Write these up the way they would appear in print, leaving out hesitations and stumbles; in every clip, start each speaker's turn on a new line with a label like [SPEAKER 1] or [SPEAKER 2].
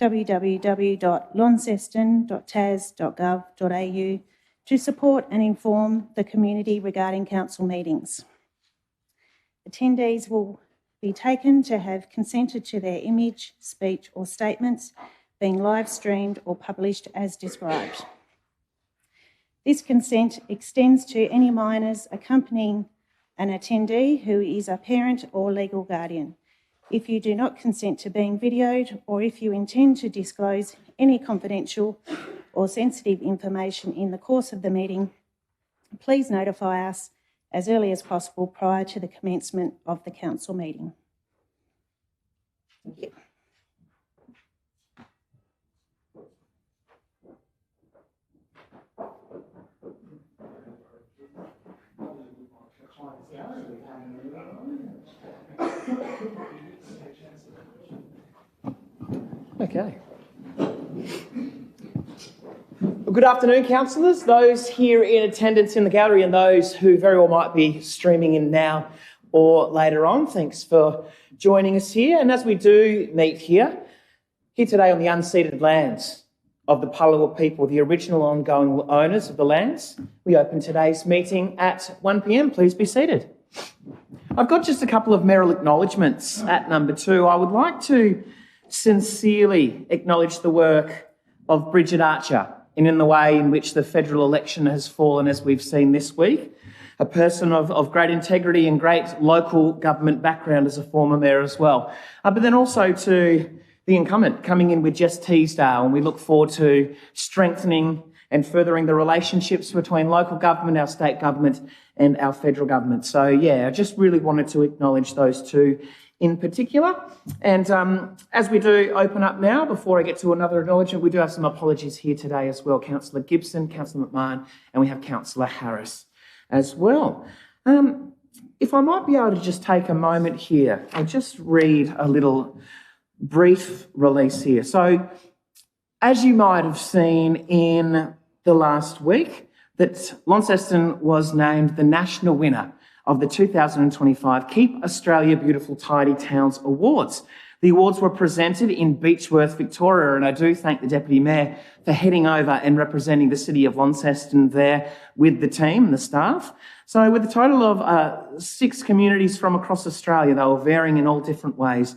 [SPEAKER 1] www.launceston.tas.gov.au to support and inform the community regarding council meetings. Attendees will be taken to have consented to their image, speech or statements being live streamed or published as described. This consent extends to any minors accompanying an attendee who is a parent or legal guardian. If you do not consent to being videoed, or if you intend to disclose any confidential or sensitive information in the course of the meeting, please notify us as early as possible prior to the commencement of the council meeting. Thank you.
[SPEAKER 2] Okay. Well, good afternoon, councillors, those here in attendance in the gallery and those who very well might be streaming in now or later on. Thanks for joining us here. And as we do meet here today on the unceded lands of the Palawa people, the original ongoing owners of the lands, we open today's meeting at 1 p.m. Please be seated. I've got just a couple of mayoral acknowledgements at number 2. I would like to sincerely acknowledge the work of Bridget Archer and in the way in which the federal election has fallen, as we've seen this week. A person of great integrity and great local government background as a former mayor as well. But then also to the incumbent coming in with Jess Teasdale, and we look forward to strengthening and furthering the relationships between local government, our state government and our federal government. So yeah, I just really wanted to acknowledge those two in particular. And as we do open up now, before I get to another acknowledgement, we do have some apologies here today as well. Councillor Gibson, Councillor McMahon, and we have Councillor Harris as well. If I might be able to just take a moment here, I'll just read a little brief release here. So as you might have seen in the last week, that Launceston was named the national winner of the 2025 Keep Australia Beautiful Tidy Towns Awards. The awards were presented in Beechworth, Victoria, and I do thank the Deputy Mayor for heading over and representing the City of Launceston there with the team and the staff. So with a total of 6 communities from across Australia, they were varying in all different ways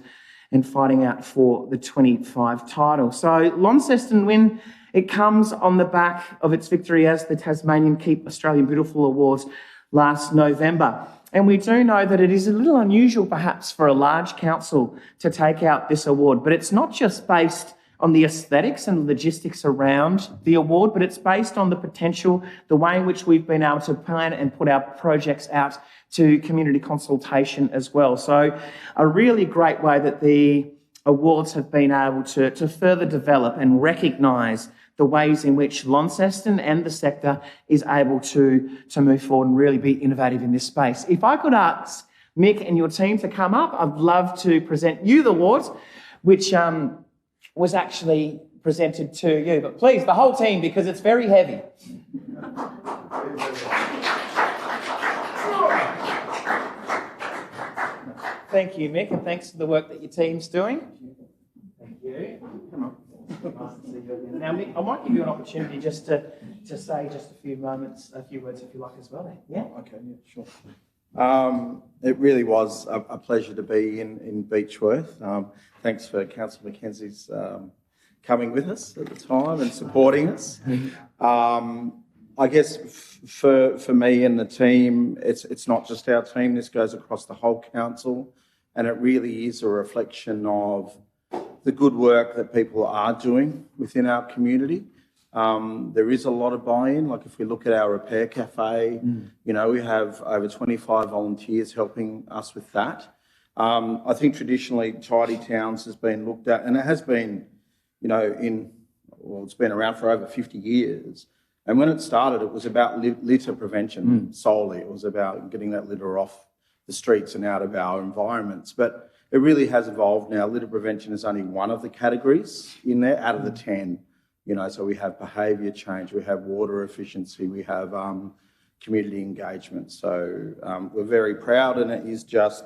[SPEAKER 2] and fighting out for the 25 title. So Launceston win, it comes on the back of its victory as the Tasmanian Keep Australia Beautiful Awards last November. And we do know that it is a little unusual perhaps for a large council to take out this award, but it's not just based on the aesthetics and logistics around the award, but it's based on the potential, the way in which we've been able to plan and put our projects out to community consultation as well. So a really great way that the awards have been able to further develop and recognise the ways in which Launceston and the sector is able to move forward and really be innovative in this space. If I could ask Mick and your team to come up, I'd love to present you the awards, which was actually presented to you. But please, the whole team, because it's very heavy. Thank you, Mick, and thanks for the work that your team's doing. Thank you. Come on. Nice to see you again. Now, Mick, I might give you an opportunity just to say just a few words if you like as well. Yeah?
[SPEAKER 3] Okay, yeah, sure. It really was a pleasure to be in Beechworth. Thanks for Councillor Mackenzie's coming with us at the time and supporting us. I guess for me and the team, it's not just our team, this goes across the whole council, and it really is a reflection of the good work that people are doing within our community. There is a lot of buy-in. Like if we look at our repair cafe, you know, we have over 25 volunteers helping us with that. I think traditionally Tidy Towns has been looked at, and it has been, you know, it's been around for over 50 years. And when it started, it was about litter prevention solely. It was about getting that litter off the streets and out of our environments. But it really has evolved now. Litter prevention is only one of the categories in there out of the 10. You know, so we have behaviour change, we have water efficiency, we have community engagement. So we're very proud, and it is just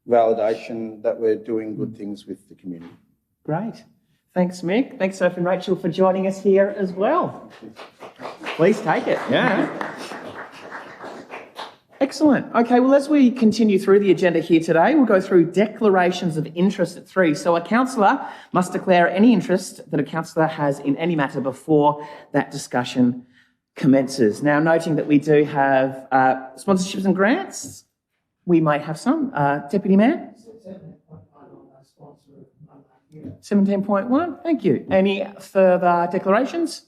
[SPEAKER 3] validation that we're doing good things with the community.
[SPEAKER 2] Great. Thanks, Mick. Thanks, Sophie and Rachel, for joining us here as well. Please take it. Yeah. Excellent. Okay, well, as we continue through the agenda here today, we'll go through declarations of interest at 3. So a councillor must declare any interest that a councillor has in any matter before that discussion commences. Now, noting that we do have sponsorships and grants, we may have some. Deputy Mayor? 17.1, thank you. Any further declarations?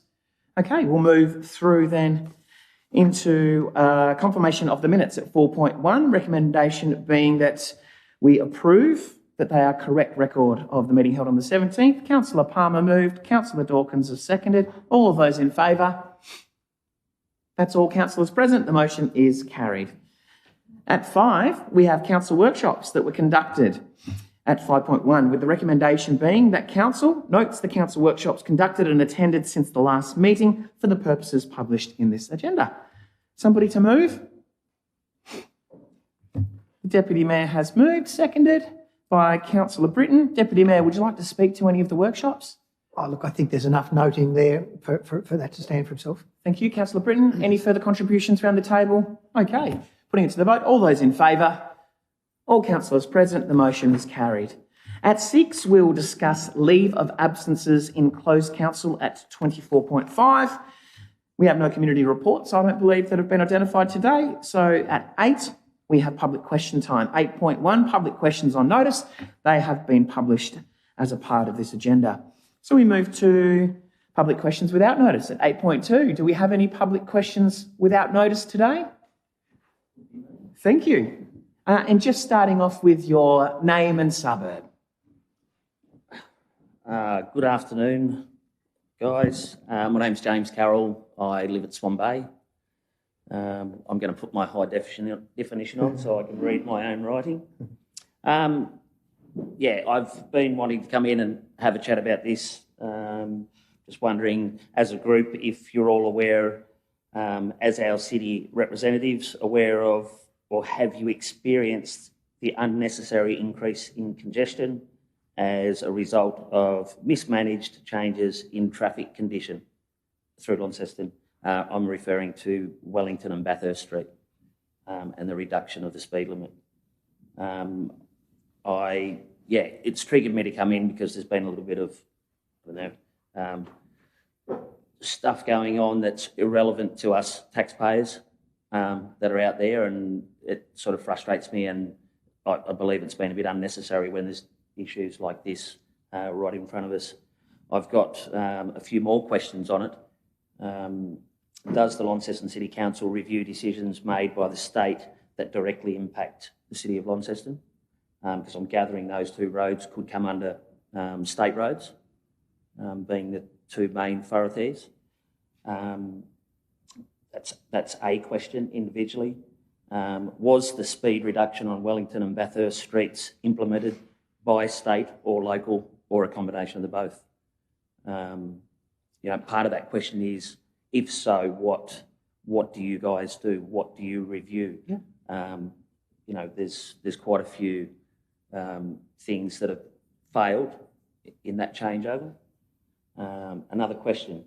[SPEAKER 2] Okay, we'll move through then into confirmation of the minutes at 4.1, recommendation being that we approve that they are correct record of the meeting held on the 17th. Councillor Palmer moved, Councillor Dawkins has seconded. All of those in favour? That's all councillors present. The motion is carried. At 5, we have council workshops that were conducted at 5.1, with the recommendation being that council notes the council workshops conducted and attended since the last meeting for the purposes published in this agenda. Somebody to move? The Deputy Mayor has moved, seconded by Councillor Britton. Deputy Mayor, would you like to speak to any of the workshops?
[SPEAKER 4] Oh, look, I think there's enough noting there for that to stand for itself.
[SPEAKER 2] Thank you, Councillor Britton. Any further contributions around the table? Okay, putting it to the vote. All those in favour? All councillors present, the motion is carried. At 6, we will discuss leave of absences in closed council at 24.5. We have no community reports, I don't believe, that have been identified today. So at 8, we have public question time. 8.1, public questions on notice. They have been published as a part of this agenda. So we move to public questions without notice at 8.2. Do we have any public questions without notice today? Thank you. And just starting off with your name and suburb.
[SPEAKER 5] Good afternoon, guys. My name's James Carroll. I live at Swan Bay. I'm going to put my high definition on so I can read my own writing. Yeah, I've been wanting to come in and have a chat about this. Just wondering, as a group, if you're all aware, as our city representatives, aware of or have you experienced the unnecessary increase in congestion as a result of mismanaged changes in traffic condition through Launceston? I'm referring to Wellington and Bathurst Street and the reduction of the speed limit. It's triggered me to come in because there's been a little bit of, stuff going on that's irrelevant to us taxpayers that are out there, and it sort of frustrates me, and I believe it's been a bit unnecessary when there's issues like this right in front of us. I've got a few more questions on it. Does the Launceston City Council review decisions made by the state that directly impact the City of Launceston? Because I'm gathering those two roads could come under state roads, being the two main thoroughfares. That's a question individually. Was the speed reduction on Wellington and Bathurst streets implemented by state or local, or a combination of the both? Part of that question is, if so, what do you guys do? What do you review? Yeah. There's quite a few things that have failed in that changeover. Another question: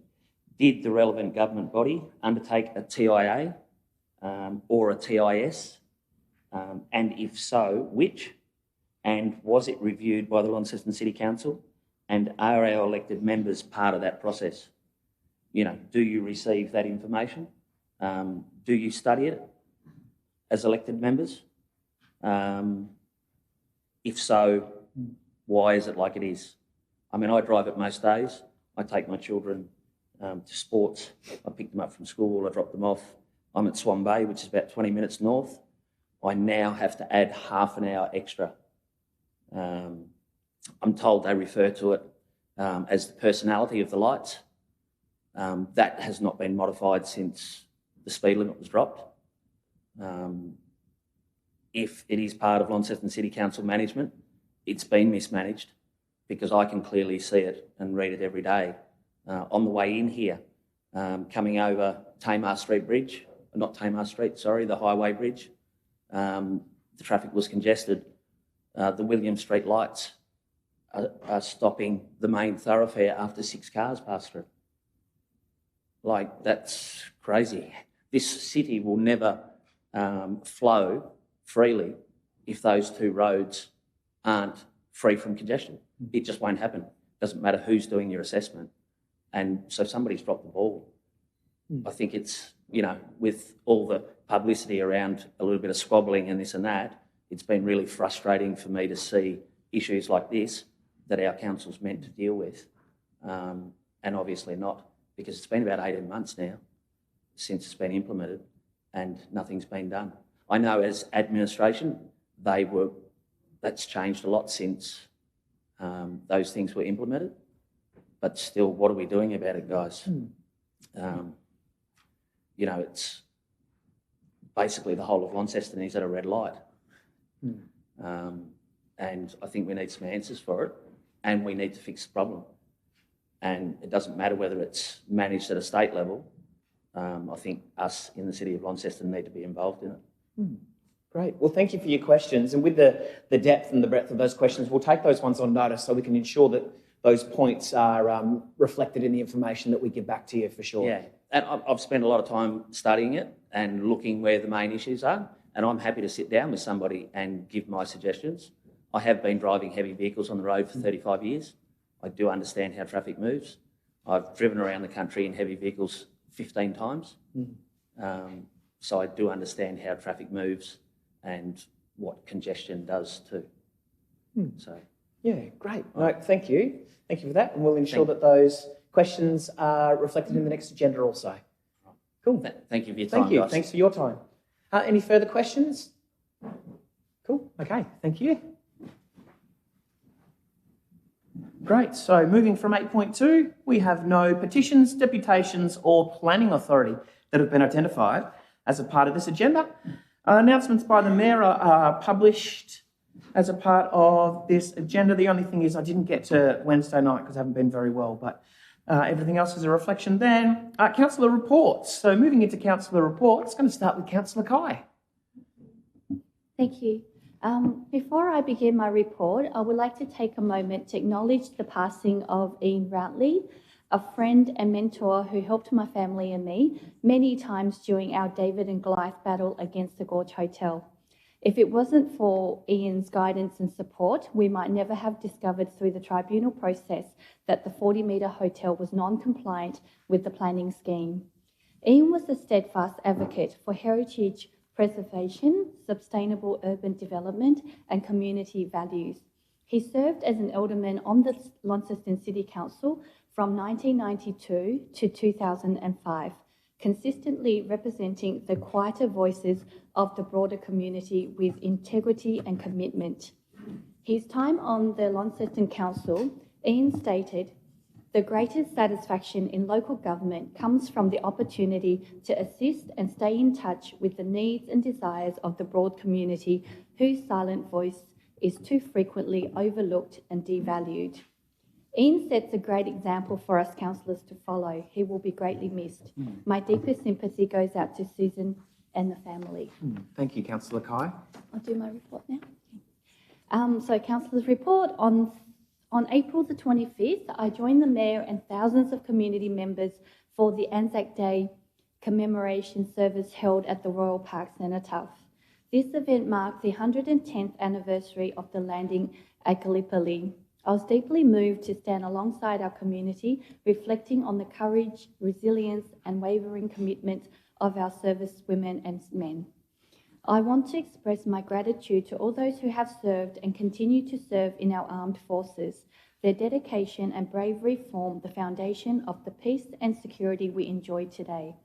[SPEAKER 5] did the relevant government body undertake a TIA or a TIS? And if so, which? And was it reviewed by the Launceston City Council? And are our elected members part of that process? Do you receive that information? Do you study it as elected members? If so, why is it like it is? I mean, I drive it most days. I take my children to sports. I pick them up from school. I drop them off. I'm at Swan Bay, which is about 20 minutes north. I now have to add half an hour extra. I'm told they refer to it as the personality of the lights. That has not been modified since the speed limit was dropped. If it is part of Launceston City Council management, it's been mismanaged, because I can clearly see it and read it every day. On the way in here, coming over Tamar Street Bridge, not Tamar Street, sorry, the Highway Bridge, the traffic was congested. The William Street lights are stopping the main thoroughfare after 6 cars pass through. Like, that's crazy. This city will never flow freely if those 2 roads aren't free from congestion. It just won't happen. Doesn't matter who's doing your assessment. And so somebody's dropped the ball. I think it's, with all the publicity around a little bit of squabbling and this and that, it's been really frustrating for me to see issues like this that our council's meant to deal with, and obviously not, because it's been about 18 months now since it's been implemented and nothing's been done. I know as administration, that's changed a lot since those things were implemented, but still, what are we doing about it, guys? It's basically the whole of Launceston is at a red light. And I think we need some answers for it, and we need to fix the problem. And it doesn't matter whether it's managed at a state level. I think us in the City of Launceston need to be involved in it.
[SPEAKER 2] Great. Well, thank you for your questions. And with the depth and the breadth of those questions, we'll take those ones on notice so we can ensure that those points are reflected in the information that we give back to you for sure.
[SPEAKER 5] Yeah, and I've spent a lot of time studying it and looking where the main issues are, and I'm happy to sit down with somebody and give my suggestions. I have been driving heavy vehicles on the road for 35 years. I do understand how traffic moves. I've driven around the country in heavy vehicles 15 times. So I do understand how traffic moves and what congestion does too. So,
[SPEAKER 2] yeah, great. No, thank you. Thank you for that. And we'll ensure that those questions are reflected in the next agenda also. Cool.
[SPEAKER 5] Thank you for your time,
[SPEAKER 2] Thank you.
[SPEAKER 5] guys.
[SPEAKER 2] Thanks for your time. Any further questions? Cool. Okay. Thank you. Great. So moving from 8.2, we have no petitions, deputations or planning authority that have been identified as a part of this agenda. Announcements by the Mayor are published as a part of this agenda. The only thing is I didn't get to Wednesday night because I haven't been very well, but everything else is a reflection then. Councillor reports. So moving into councillor reports, going to start with Councillor Kai.
[SPEAKER 6] Thank you. Before I begin my report, I would like to take a moment to acknowledge the passing of Ian Routley, a friend and mentor who helped my family and me many times during our David and Goliath battle against the Gorge Hotel. If it wasn't for Ian's guidance and support, we might never have discovered through the tribunal process that the 40-metre hotel was non-compliant with the planning scheme. Ian was a steadfast advocate for heritage preservation, sustainable urban development and community values. He served as an alderman on the Launceston City Council from 1992 to 2005, consistently representing the quieter voices of the broader community with integrity and commitment. His time on the Launceston Council, Ian stated, "The greatest satisfaction in local government comes from the opportunity to assist and stay in touch with the needs and desires of the broad community whose silent voice is too frequently overlooked and devalued." Ian sets a great example for us councillors to follow. He will be greatly missed. My deepest sympathy goes out to Susan and the family.
[SPEAKER 2] Thank you, Councillor Kai.
[SPEAKER 6] I'll do my report now. So councillors' report on April the 25th, I joined the Mayor and thousands of community members for the Anzac Day commemoration service held at the Royal Park Cenotaph. This event marked the 110th anniversary of the landing at Gallipoli. I was deeply moved to stand alongside our community, reflecting on the courage, resilience and wavering commitment of our service women and men. I want to express my gratitude to all those who have served and continue to serve in our armed forces. Their dedication and bravery form the foundation of the peace and security we enjoy today.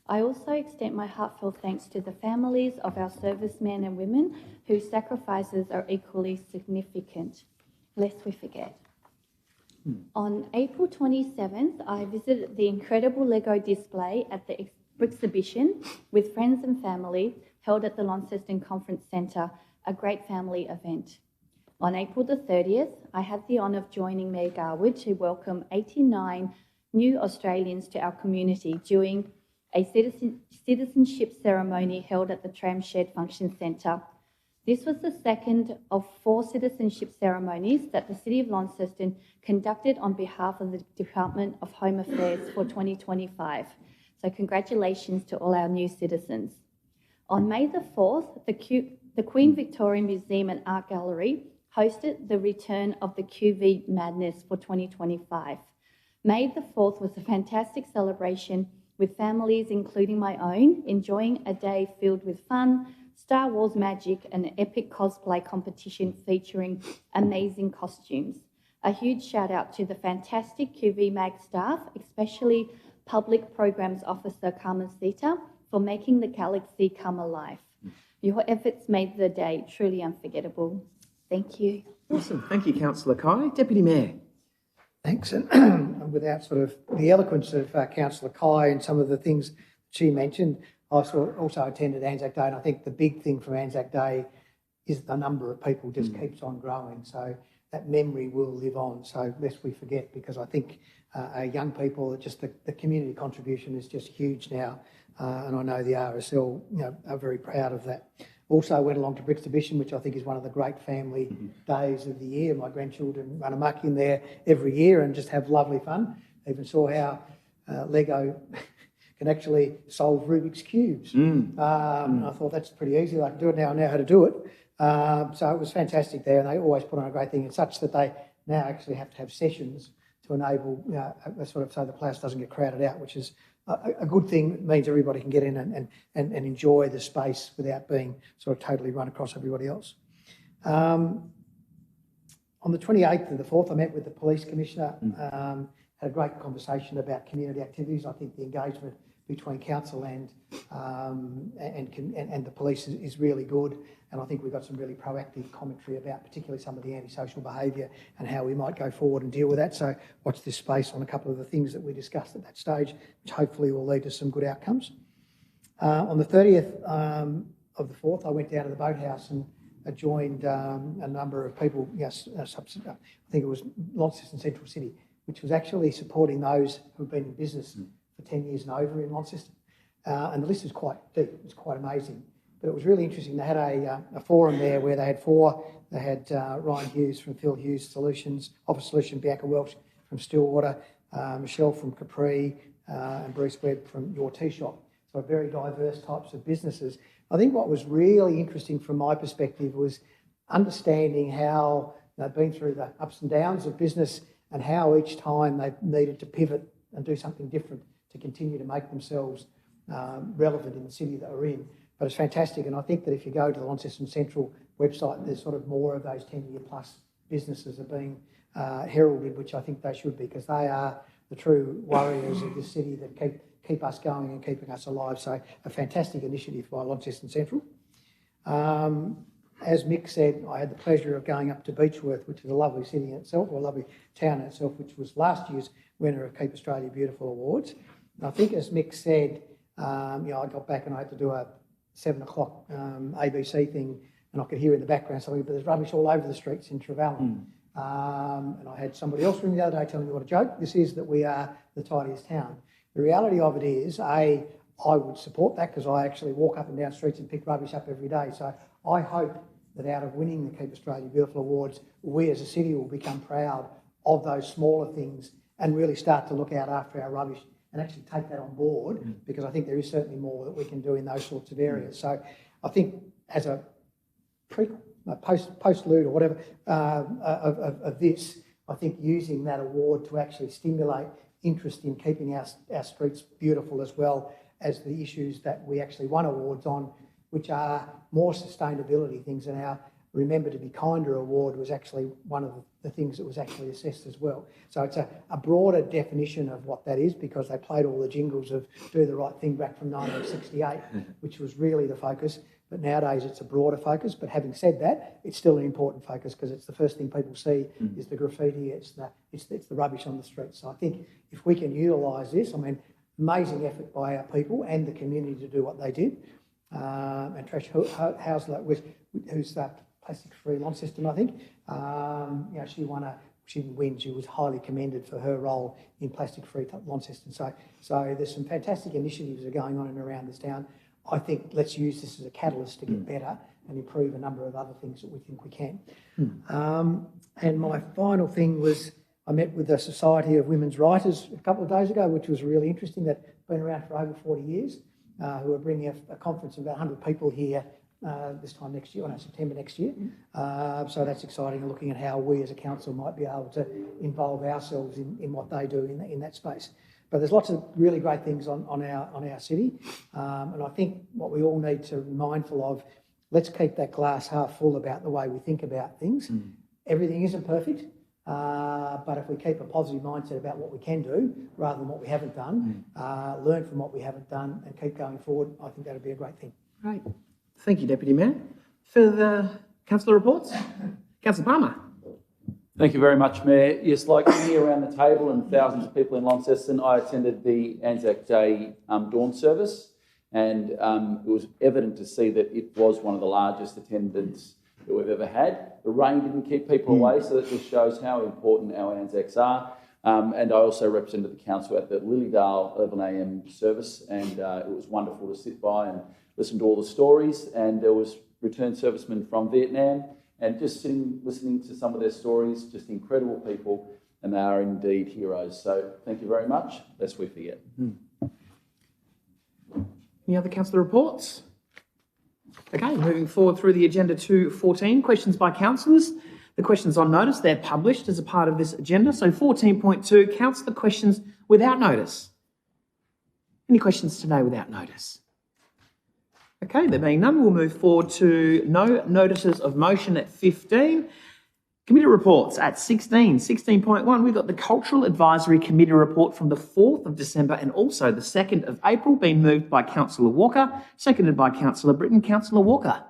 [SPEAKER 6] I also extend my heartfelt thanks to the families of our servicemen and women whose sacrifices are equally significant, lest we forget. On April 27th, I visited the incredible Lego display at the exhibition with friends and family held at the Launceston Conference Centre, a great family event. On April the 30th, I had the honour of joining Mayor Garwood to welcome 89 new Australians to our community during a citizenship ceremony held at the Tramshed Function Centre. This was the second of 4 citizenship ceremonies that the City of Launceston conducted on behalf of the Department of Home Affairs for 2025. So congratulations to all our new citizens. On May the 4th, the Queen Victoria Museum and Art Gallery hosted the return of the QV Madness for 2025. May the 4th was a fantastic celebration with families, including my own, enjoying a day filled with fun, Star Wars magic, and an epic cosplay competition featuring amazing costumes. A huge shout out to the fantastic QV Mag staff, especially Public Programs Officer Carmen Sita, for making the galaxy come alive. Your efforts made the day truly unforgettable. Thank you.
[SPEAKER 2] Awesome. Thank you, Councillor Kai. Deputy Mayor.
[SPEAKER 4] Thanks. And without sort of the eloquence of Councillor Kai and some of the things she mentioned, I also attended Anzac Day, and I think the big thing from Anzac Day is the number of people just keeps on growing. So that memory will live on. So lest we forget, because I think our young people, just the community contribution is just huge now. And I know the RSL, are very proud of that. Also went along to Brixton, which I think is one of the great family days of the year. My grandchildren run amok in there every year and just have lovely fun. Even saw how Lego can actually solve Rubik's Cubes. I thought that's pretty easy. I can do it now. I know how to do it. So it was fantastic there, and they always put on a great thing. It's such that they now actually have to have sessions to enable, sort of so the place doesn't get crowded out, which is a good thing. It means everybody can get in and enjoy the space without being sort of totally run across everybody else. On the 28th of the 4th, I met with the Police Commissioner, had a great conversation about community activities. I think the engagement between council and the police is really good, and I think we've got some really proactive commentary about particularly some of the antisocial behaviour and how we might go forward and deal with that. So watch this space on a couple of the things that we discussed at that stage, which hopefully will lead to some good outcomes. On the 30th of the 4th, I went down to the boathouse and joined a number of people. Yes, I think it was Launceston Central City, which was actually supporting those who've been in business for 10 years and over in Launceston. And the list is quite deep. It's quite amazing. But it was really interesting. They had a forum there where they had 4. They had Ryan Hughes from Phil Hughes Solutions, Office Solution, Bianca Welch from Stillwater, Michelle from Capri, and Bruce Webb from Your Tea Shop. So very diverse types of businesses. I think what was really interesting from my perspective was understanding how they've been through the ups and downs of business and how each time they've needed to pivot and do something different to continue to make themselves relevant in the city that we're in. But it's fantastic, and I think that if you go to the Launceston Central website, there's sort of more of those 10-year plus businesses are being heralded, which I think they should be, because they are the true warriors of this city that keep us going and keeping us alive. So a fantastic initiative by Launceston Central. As Mick said, I had the pleasure of going up to Beechworth, which is a lovely city in itself, or a lovely town in itself, which was last year's winner of Keep Australia Beautiful Awards. And I think, as Mick said, I got back and I had to do a 7 o'clock ABC thing, and I could hear in the background something, but there's rubbish all over the streets in Trevally. And I had somebody else ring the other day telling me what a joke this is, that we are the tidiest town. The reality of it is, I would support that because I actually walk up and down streets and pick rubbish up every day. So I hope that out of winning the Keep Australia Beautiful Awards, we as a city will become proud of those smaller things and really start to look out after our rubbish and actually take that on board, because I think there is certainly more that we can do in those sorts of areas. So I think as a post-loot or whatever of this, I think using that award to actually stimulate interest in keeping our streets beautiful, as well as the issues that we actually won awards on, which are more sustainability things. And our Remember to Be Kinder award was actually one of the things that was actually assessed as well. So it's a broader definition of what that is, because they played all the jingles of Do the Right Thing back from 1968, which was really the focus. But nowadays it's a broader focus. But having said that, it's still an important focus, because it's the first thing people see is the graffiti, it's the rubbish on the streets. So I think if we can utilise this, I mean, amazing effort by our people and the community to do what they did. And Trish Hausler, who's that Plastic-Free Launceston, I think, she didn't win. She was highly commended for her role in Plastic-Free Launceston. So there's some fantastic initiatives that are going on and around this town. I think let's use this as a catalyst to get better and improve a number of other things that we think we can. And my final thing was I met with the Society of Women's Writers a couple of days ago, which was really interesting. They've been around for over 40 years, who are bringing a conference of about 100 people here this time next year, September next year. So that's exciting, and looking at how we as a council might be able to involve ourselves in what they do in that space. But there's lots of really great things on our city, and I think what we all need to be mindful of, let's keep that glass half full about the way we think about things. Everything isn't perfect, but if we keep a positive mindset about what we can do rather than what we haven't done, learn from what we haven't done and keep going forward, I think that'd be a great thing.
[SPEAKER 2] Great. Thank you, Deputy Mayor. Further councillor reports? Councillor Palmer.
[SPEAKER 7] Thank you very much, Mayor. Yes, like many around the table and thousands of people in Launceston, I attended the Anzac Day dawn service, and it was evident to see that it was one of the largest attendance that we've ever had. The rain didn't keep people away, so that just shows how important our Anzacs are. And I also represented the council at the Lilydale 11 a.m. service, and it was wonderful to sit by and listen to all the stories. And there was returned servicemen from Vietnam, and just sitting, listening to some of their stories, just incredible people, and they are indeed heroes. So thank you very much, lest we forget.
[SPEAKER 2] Any other councillor reports? Okay, moving forward through the agenda to 14, questions by councillors. The questions on notice, they're published as a part of this agenda. So 14.2, councillor questions without notice. Any questions today without notice? Okay, there being none, we'll move forward to no notices of motion at 15. Committee reports at 16. 16.1, we've got the Cultural Advisory Committee report from the 4th of December and also the 2nd of April, being moved by Councillor Walker, seconded by Councillor Britton. Councillor Walker.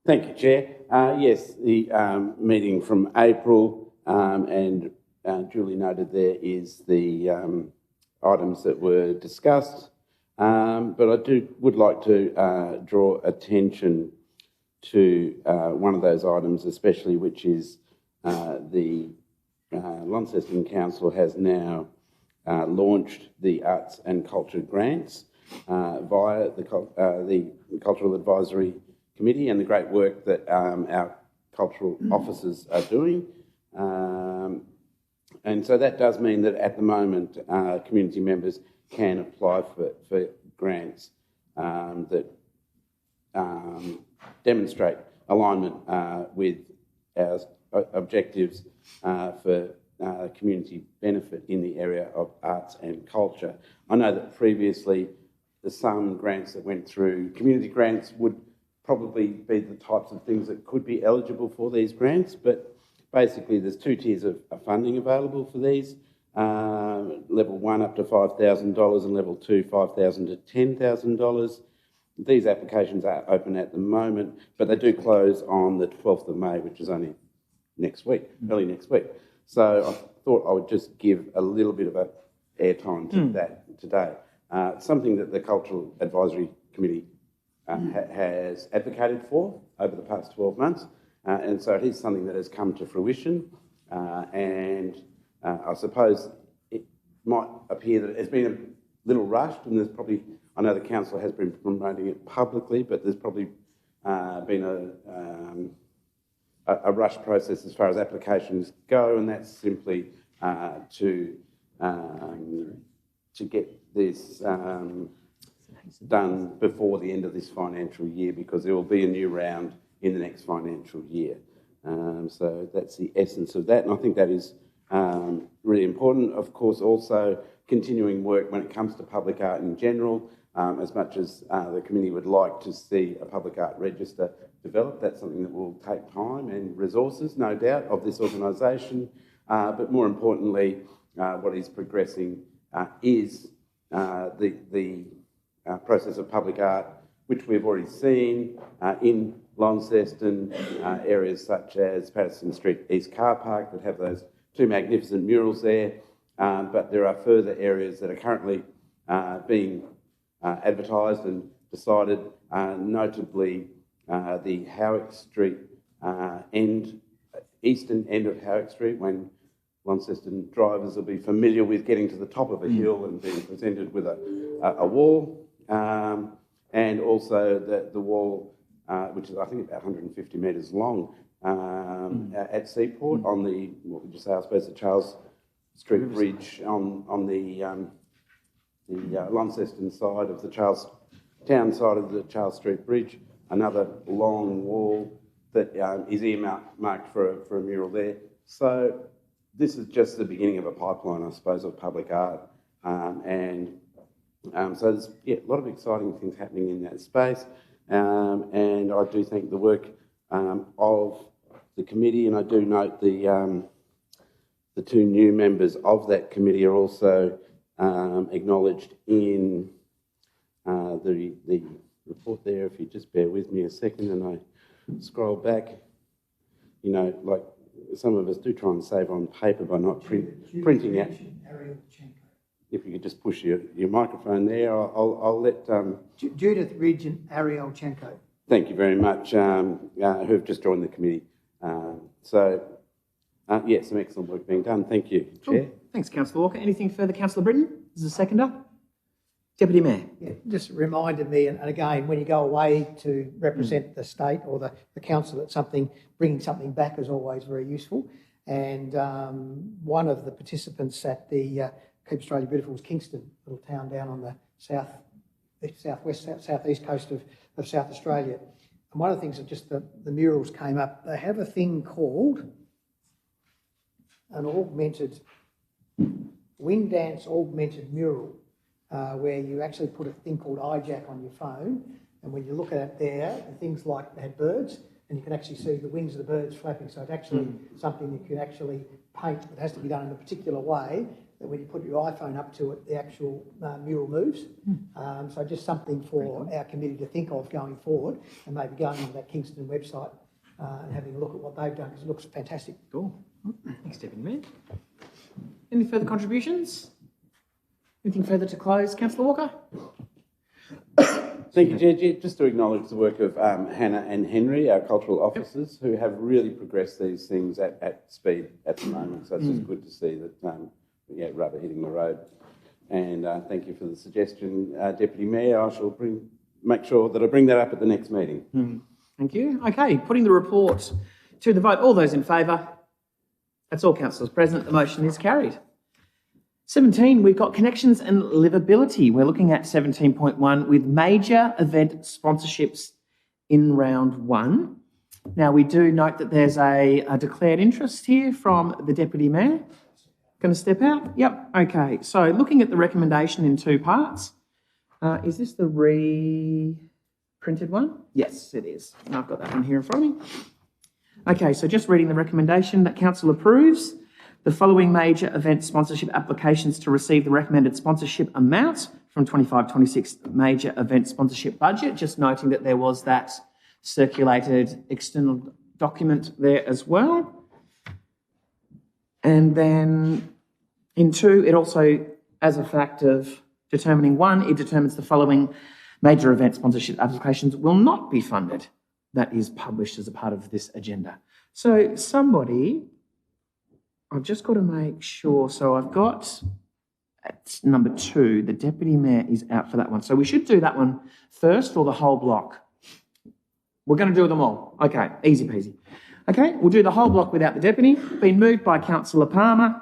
[SPEAKER 8] Thank you, Chair. Yes, the meeting from April, and duly noted there is the items that were discussed. But I would like to draw attention to one of those items, especially, which is the Launceston Council has now launched the Arts and Culture Grants via the Cultural Advisory Committee, and the great work that our cultural officers are doing. And so that does mean that at the moment community members can apply for grants that demonstrate alignment with our objectives for community benefit in the area of arts and culture. I know that previously some grants that went through, community grants, would probably be the types of things that could be eligible for these grants, but basically there's two tiers of funding available for these. Level 1 up to $5,000 and level 2 $5,000 to $10,000. These applications are open at the moment, but they do close on the 12th of May, which is only next week, early next week. So I thought I would just give a little bit of a airtime to that today. Something that the Cultural Advisory Committee has advocated for over the past 12 months. And so it is something that has come to fruition. And I suppose it might appear that it's been a little rushed, and there's probably, I know the council has been promoting it publicly, but there's probably been a rush process as far as applications go, and that's simply to get this done before the end of this financial year, because there will be a new round in the next financial year. So that's the essence of that, and I think that is really important. Of course, also continuing work when it comes to public art in general. As much as the committee would like to see a public art register developed, that's something that will take time and resources, no doubt, of this organisation. But more importantly, what is progressing is the process of public art, which we've already seen in Launceston, areas such as Patterson Street East Car Park that have those two magnificent murals there. But there are further areas that are currently being advertised and decided, notably the Howick Street eastern end of Howick Street, when Launceston drivers will be familiar with getting to the top of a hill and being presented with a wall, and also the wall, which is I think about 150 metres long, at Seaport on the, what would you say, I suppose the Charles Street Bridge on the Launceston side of the town side of the Charles Street Bridge, another long wall that is earmarked for a mural there. So this is just the beginning of a pipeline, I suppose, of public art. So there's a lot of exciting things happening in that space. And I do think the work of the committee, and I do note the two new members of that committee are also acknowledged in the report there. If you just bear with me a second and I scroll back, you know, like some of us do try and save on paper by not printing out. If you could just push your microphone there, I'll let...
[SPEAKER 4] Judith Ridge and Arielchenko.
[SPEAKER 8] Thank you very much, who've just joined the committee. Some excellent work being done. Thank you, Chair.
[SPEAKER 2] Cool. Thanks, Councillor Walker. Anything further, Councillor Britton? This is a seconder. Deputy Mayor.
[SPEAKER 4] Yeah, just reminded me, and again, when you go away to represent the state or the council at something, bringing something back is always very useful. And one of the participants at the Keep Australia Beautiful was Kingston, a little town down on the southeast coast of South Australia. And one of the things that just the murals came up, they have a thing called an augmented, wind dance augmented mural, where you actually put a thing called iJack on your phone, and when you look at it there, things like they had birds, and you can actually see the wings of the birds flapping. So it's actually something you can actually paint. It has to be done in a particular way that when you put your iPhone up to it, the actual mural moves. So just something for our committee to think of going forward, and maybe going onto that Kingston website and having a look at what they've done, because it looks fantastic.
[SPEAKER 2] Cool. Thanks, Deputy Mayor. Any further contributions? Anything further to close, Councillor Walker?
[SPEAKER 8] Thank you, Chair. Just to acknowledge the work of Hannah and Henry, our cultural officers, who have really progressed these things at speed at the moment. So it's just good to see that, rubber hitting the road. And thank you for the suggestion, Deputy Mayor. I shall make sure that I bring that up at the next meeting.
[SPEAKER 2] Thank you. Okay, putting the report to the vote. All those in favour? That's all councillors present. The motion is carried. 17, we've got connections and livability. We're looking at 17.1 with major event sponsorships in round one. Now, we do note that there's a declared interest here from the Deputy Mayor. Going to step out? Yep. Okay. So looking at the recommendation in two parts. Is this the reprinted one? Yes, it is. And I've got that one here in front of me. Okay, so just reading the recommendation that Council approves the following major event sponsorship applications to receive the recommended sponsorship amount from 25-26 major event sponsorship budget. Just noting that there was that circulated external document there as well. And then in two, it also, as a fact of determining one, it determines the following major event sponsorship applications will not be funded. That is published as a part of this agenda. So somebody, I've just got to make sure. So I've got at number 2, the Deputy Mayor is out for that one. So we should do that one first or the whole block. We're going to do them all. Okay, easy peasy. Okay, we'll do the whole block without the Deputy. Been moved by Councillor Palmer,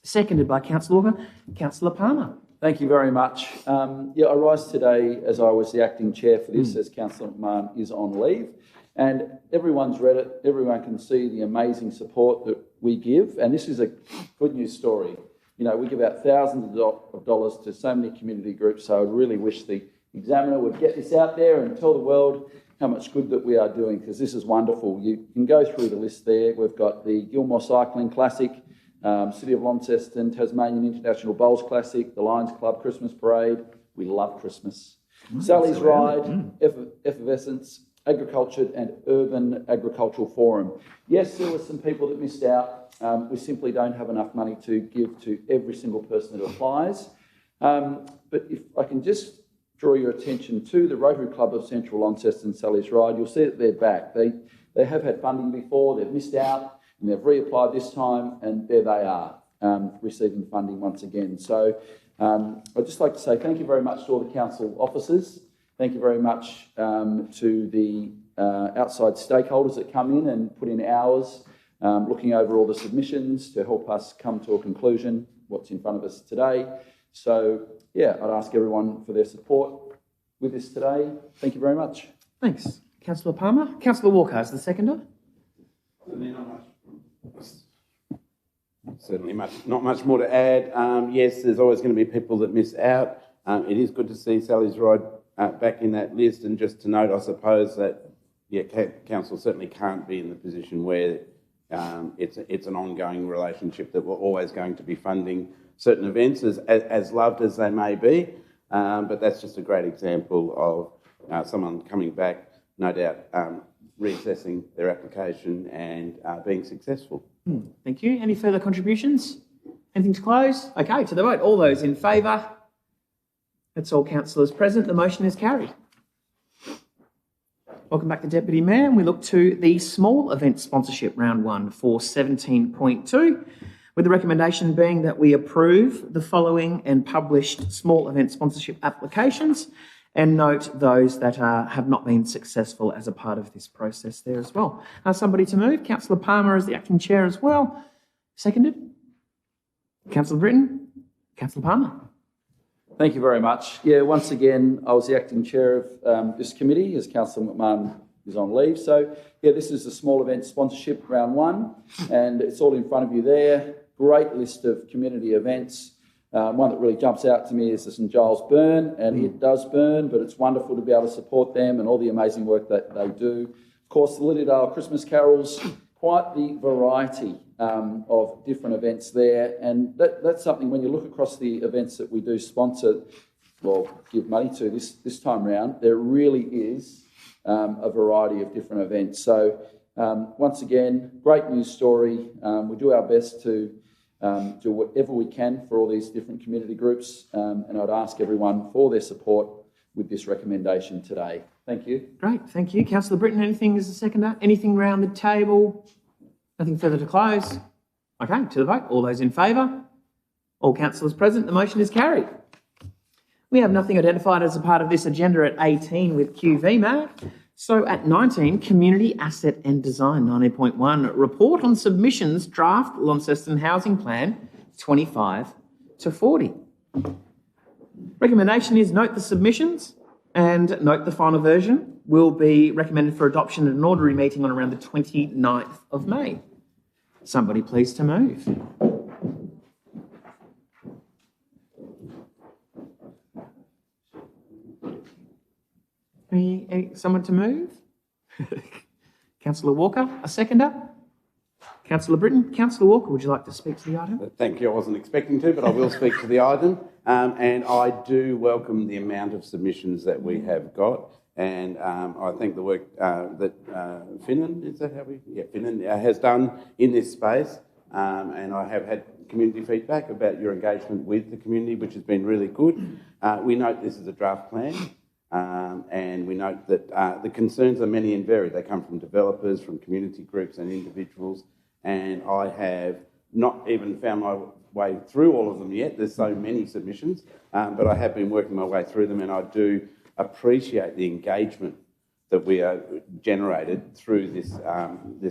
[SPEAKER 2] seconded by Councillor Walker. Councillor Palmer.
[SPEAKER 7] Thank you very much. I rise today as I was the acting chair for this, as Councillor McMahon is on leave. And everyone's read it. Everyone can see the amazing support that we give. And this is a good news story. You know, we give out thousands of dollars to so many community groups. So I really wish the Examiner would get this out there and tell the world how much good that we are doing, because this is wonderful. You can go through the list there. We've got the Gilmore Cycling Classic, City of Launceston, Tasmanian International Bowls Classic, the Lions Club Christmas Parade. We love Christmas. Sally's Ride, Effervescence, Agriculture and Urban Agricultural Forum. Yes, there were some people that missed out. We simply don't have enough money to give to every single person that applies. But if I can just draw your attention to the Rotary Club of Central Launceston, Sally's Ride, you'll see that they're back. They have had funding before, they've missed out. and they've reapplied this time, and there they are, receiving funding once again. So I'd just like to say thank you very much to all the council officers. Thank you very much to the outside stakeholders that come in and put in hours looking over all the submissions to help us come to a conclusion, what's in front of us today. So, yeah, I'd ask everyone for their support with this today. Thank you very much.
[SPEAKER 2] Thanks. Councillor Palmer. Councillor Walker is the seconder.
[SPEAKER 8] Certainly not much more to add. Yes, there's always going to be people that miss out. It is good to see Sally's Ride back in that list, and just to note, I suppose that council certainly can't be in the position where it's an ongoing relationship that we're always going to be funding certain events as loved as they may be, but that's just a great example of someone coming back, no doubt reassessing their application and being successful.
[SPEAKER 2] Thank you. Any further contributions? Anything to close? Okay, to the vote. All those in favour? That's all councillors present. The motion is carried. Welcome back to Deputy Mayor. And we look to the small event sponsorship round 1 for 17.2, with the recommendation being that we approve the following and published small event sponsorship applications, and note those that have not been successful as a part of this process there as well. Somebody to move. Councillor Palmer as the acting chair as well. Seconded. Councillor Britton. Councillor Palmer.
[SPEAKER 7] Thank you very much. Yeah, once again, I was the acting chair of this committee as Councillor McMahon is on leave. So, yeah, this is the small event sponsorship round 1, and it's all in front of you there. Great list of community events. One that really jumps out to me is the St Giles Burn, and it does burn, but it's wonderful to be able to support them and all the amazing work that they do. Of course, the Lilydale Christmas Carols, quite the variety of different events there, and that's something when you look across the events that we do sponsor, well, give money to this time round, there really is a variety of different events. So once again, great news story. We do our best to do whatever we can for all these different community groups, and I'd ask everyone for their support with this recommendation today. Thank you.
[SPEAKER 2] Great, thank you. Councillor Britton, anything as a seconder? Anything round the table? Nothing further to close? Okay, to the vote. All those in favour? All councillors present, the motion is carried. We have nothing identified as a part of this agenda at 18 with QV, Matt. So at 19, Community Asset and Design, 19.1, report on submissions, draft Launceston Housing Plan 25 to 40. Recommendation is note the submissions and note the final version will be recommended for adoption at an ordinary meeting on around the 29th of May. Somebody please to move. Someone to move? Councillor Walker, a seconder? Councillor Britton. Councillor Walker, would you like to speak to the item?
[SPEAKER 8] Thank you. I wasn't expecting to, but I will speak to the item. And I do welcome the amount of submissions that we have got. And I think the work that Finland, is that how we? Yeah, Finland has done in this space. And I have had community feedback about your engagement with the community, which has been really good. We note this is a draft plan. And we note that the concerns are many and varied. They come from developers, from community groups and individuals. And I have not even found my way through all of them yet. There's so many submissions, but I have been working my way through them, and I do appreciate the engagement that we are generated through this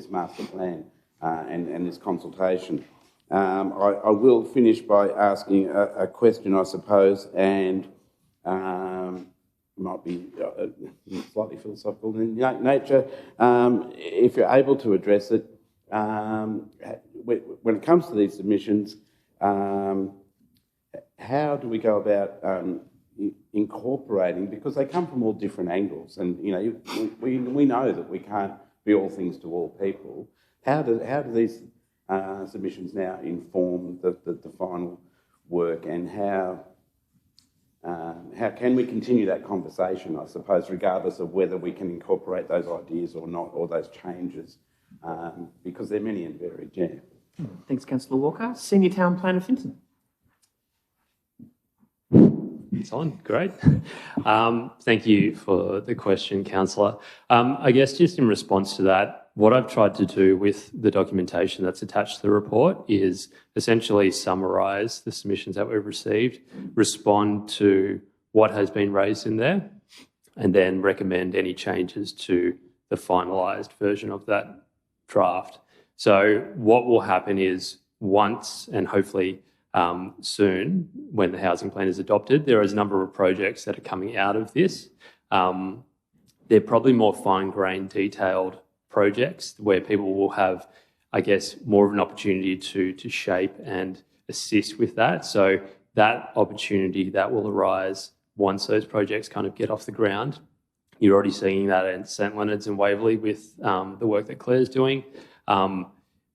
[SPEAKER 8] master plan and this consultation. I will finish by asking a question, I suppose, and might be slightly philosophical in nature. If you're able to address it, when it comes to these submissions, how do we go about incorporating, because they come from all different angles, and we know that we can't be all things to all people. How do these submissions now inform the final work, and how can we continue that conversation, I suppose, regardless of whether we can incorporate those ideas or not, or those changes, because they're many and varied, yeah.
[SPEAKER 2] Thanks, Councillor Walker. Senior Town Planner Finton.
[SPEAKER 9] It's on, great. Thank you for the question, Councillor. I guess just in response to that, what I've tried to do with the documentation that's attached to the report is essentially summarise the submissions that we've received, respond to what has been raised in there, and then recommend any changes to the finalised version of that draft. So what will happen is once, and hopefully soon, when the housing plan is adopted, there is a number of projects that are coming out of this. They're probably more fine-grained, detailed projects where people will have, I guess, more of an opportunity to shape and assist with that. So that opportunity that will arise once those projects kind of get off the ground. You're already seeing that in St Leonard's and Waverley with the work that Claire's doing.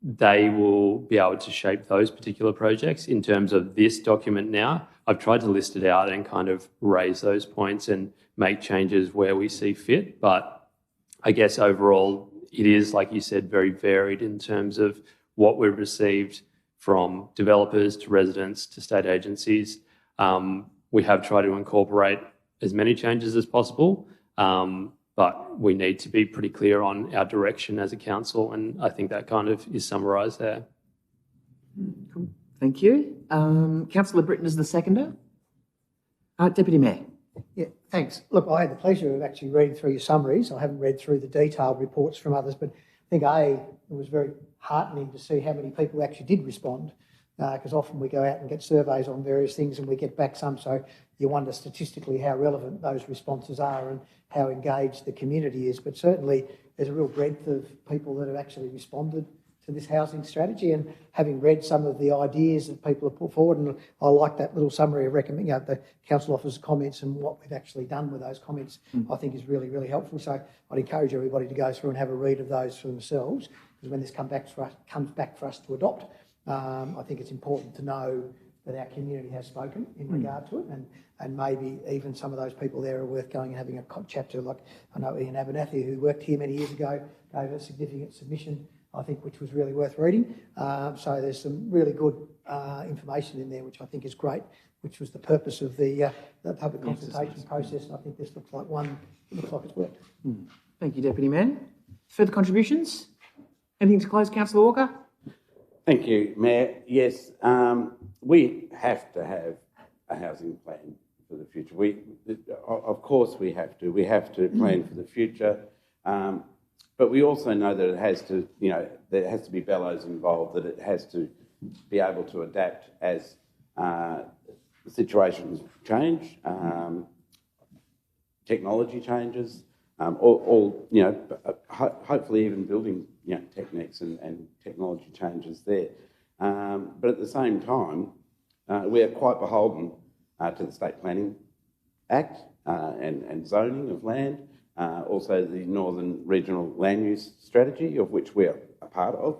[SPEAKER 9] They will be able to shape those particular projects. In terms of this document now, I've tried to list it out and kind of raise those points and make changes where we see fit. But I guess overall, it is, like you said, very varied in terms of what we've received from developers to residents to state agencies. We have tried to incorporate as many changes as possible, but we need to be pretty clear on our direction as a council, and I think that kind of is summarised there.
[SPEAKER 2] Cool. Thank you. Councillor Britton is the seconder. Deputy Mayor.
[SPEAKER 4] Yeah, thanks. Look, I had the pleasure of actually reading through your summaries. I haven't read through the detailed reports from others, but I think, it was very heartening to see how many people actually did respond, because often we go out and get surveys on various things and we get back some, so you wonder statistically how relevant those responses are and how engaged the community is. But certainly there's a real breadth of people that have actually responded to this housing strategy, and having read some of the ideas that people have put forward, and I like that little summary of the council officer's comments and what we've actually done with those comments, I think is really, really helpful. So I'd encourage everybody to go through and have a read of those for themselves, because when this comes back for us to adopt, I think it's important to know that our community has spoken in regard to it, and maybe even some of those people there are worth going and having a chat to. Like, I know Ian Abernathy, who worked here many years ago, gave a significant submission, I think, which was really worth reading. So there's some really good information in there, which I think is great, which was the purpose of the public consultation process. And I think this looks like it's worked.
[SPEAKER 2] Thank you, Deputy Mayor. Further contributions? Anything to close, Councillor Walker?
[SPEAKER 8] Thank you, Mayor. Yes, we have to have a housing plan for the future. Of course we have to. We have to plan for the future. But we also know that it has to, there has to be bellows involved, that it has to be able to adapt as situations change, technology changes, hopefully even building techniques and technology changes there. But at the same time, we are quite beholden to the State Planning Act and zoning of land. Also the Northern Regional Land Use Strategy, of which we're a part of.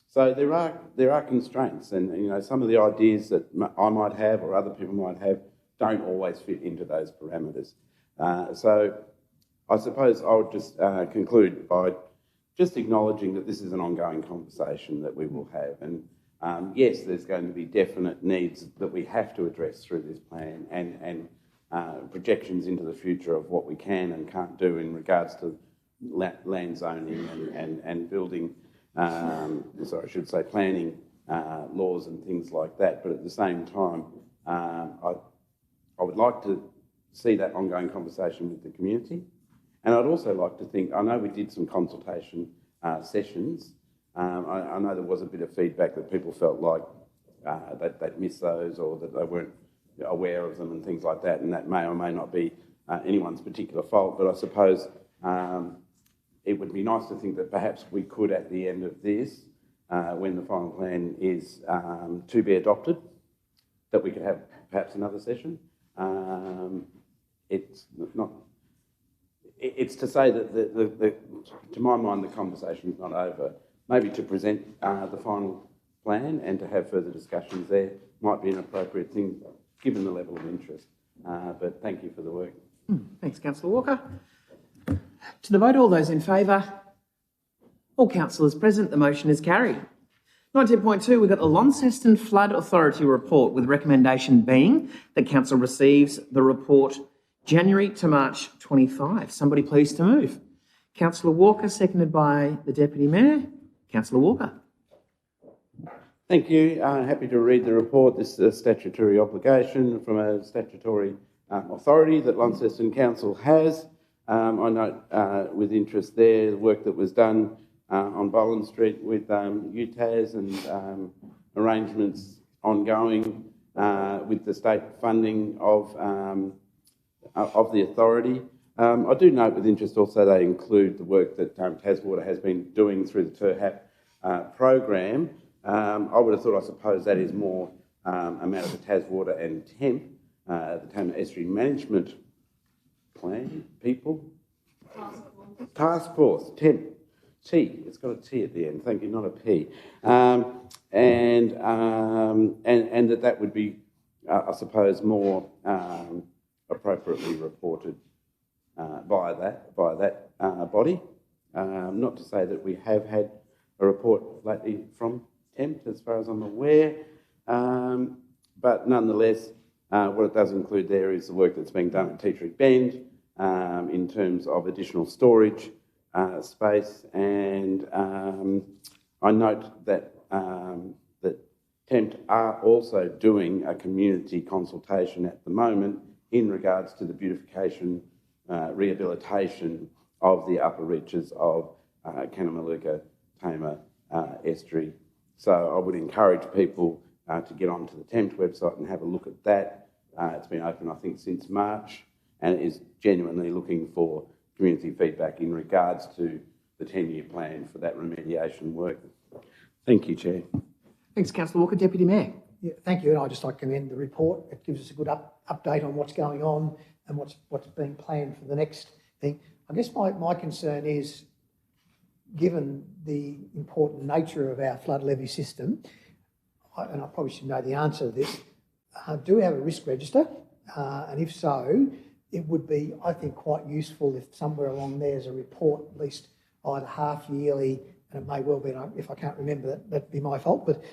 [SPEAKER 8] So there are constraints, and some of the ideas that I might have or other people might have don't always fit into those parameters. So I suppose I would just conclude by just acknowledging that this is an ongoing conversation that we will have, and yes, there's going to be definite needs that we have to address through this plan, and projections into the future of what we can and can't do in regards to land zoning and building, planning laws and things like that. But at the same time, I would like to see that ongoing conversation with the community. And I'd also like to think, I know we did some consultation sessions. I know there was a bit of feedback that people felt like they'd missed those, or that they weren't aware of them and things like that, and that may or may not be anyone's particular fault. But I suppose it would be nice to think that perhaps we could, at the end of this, when the final plan is to be adopted, that we could have perhaps another session. It's to say that to my mind, the conversation is not over. Maybe to present the final plan and to have further discussions there might be an appropriate thing, given the level of interest. But thank you for the work.
[SPEAKER 2] Thanks, Councillor Walker. To the vote, all those in favour? All councillors present, the motion is carried. 19.2, we've got the Launceston Flood Authority report, with recommendation being that council receives the report January to March 25. Somebody please to move. Councillor Walker, seconded by the Deputy Mayor. Councillor Walker.
[SPEAKER 8] Thank you. Happy to read the report. This is a statutory obligation from a statutory authority that Launceston Council has. I note with interest there the work that was done on Boland Street with UTAS and arrangements ongoing with the state funding of the authority. I do note with interest also they include the work that Taswater has been doing through the TERHAP program. I would have thought, I suppose, that is more a matter for Taswater and TEMP, the Tama Estuary Management Plan, people? Task Force, TEMP, T, it's got a T at the end, thank you, not a P. And that would be, I suppose, more appropriately reported by that body. Not to say that we have had a report lately from TEMP, as far as I'm aware, but nonetheless, what it does include there is the work that's being done at Tea Tree Bend in terms of additional storage space, and I note that that TEMP are also doing a community consultation at the moment in regards to the beautification, rehabilitation of the upper reaches of Cannamaluka Tama estuary. So I would encourage people to get onto the TEMP website and have a look at that. It's been open, I think, since March, and it is genuinely looking for community feedback in regards to the 10-year plan for that remediation work. Thank you, Chair.
[SPEAKER 2] Thanks, Councillor Walker. Deputy Mayor.
[SPEAKER 4] Yeah, thank you, and I'd just like to commend the report. It gives us a good update on what's going on and what's being planned for the next thing. I guess my concern is, given the important nature of our flood levy system, and I probably should know the answer to this, do we have a risk register? And if so, it would be, I think, quite useful if somewhere along there's a report, at least either half yearly, and it may well be, if I can't remember, that'd be my fault, but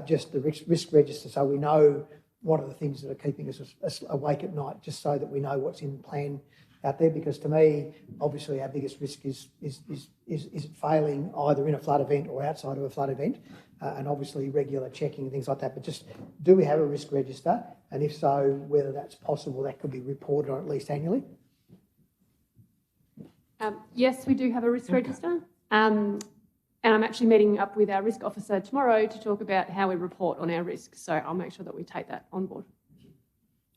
[SPEAKER 4] just the risk register, so we know what are the things that are keeping us awake at night, just so that we know what's in plan out there. Because to me, obviously, our biggest risk is it failing either in a flood event or outside of a flood event, and obviously regular checking and things like that. But just, do we have a risk register? And if so, whether that's possible, that could be reported on at least annually.
[SPEAKER 10] Yes, we do have a risk register. And I'm actually meeting up with our risk officer tomorrow to talk about how we report on our risks. So I'll make sure that we take that on board.